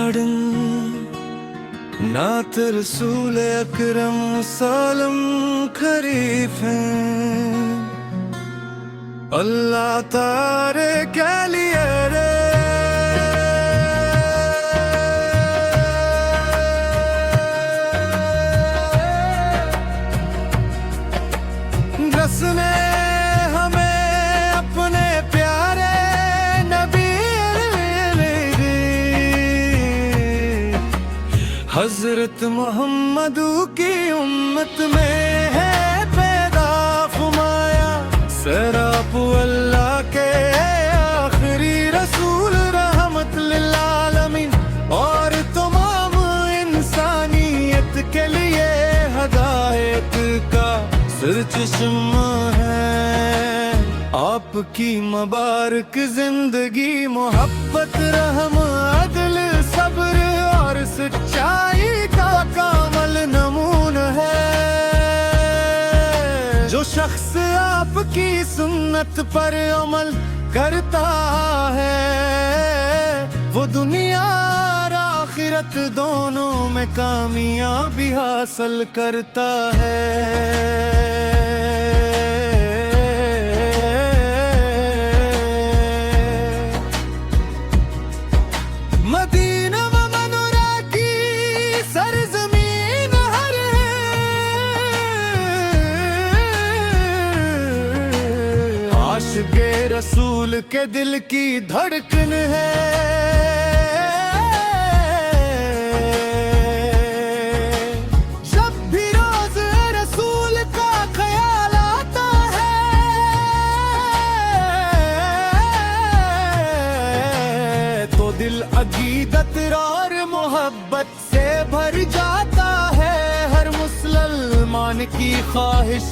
പാടും नात रसूल अकरम सालम खरीफ अल्लाह तारे क्या लिए रे रसने हमें अपने प्यारे नबी हजरत मोहम्मद की उम्मत में है पैदा फुमाया सराप अल्लाह के आखिरी रसूल रहमत लिल आलमीन और तमाम इंसानियत के लिए हदायत का सरचश्मा है। आपकी मुबारक जिंदगी मोहब्बत रहम अदल सब्र और सच्चाई का कामल नमून है। जो शख्स आपकी सुन्नत पर अमल करता है वो दुनिया और आखिरत दोनों में कामयाबी हासिल करता है। आशिक़े रसूल के दिल की धड़कन है। जब भी रोज़ रसूल का ख्याल आता है तो दिल अकीदत और मोहब्बत से भर जाता है। हर मुसलमान की ख्वाहिश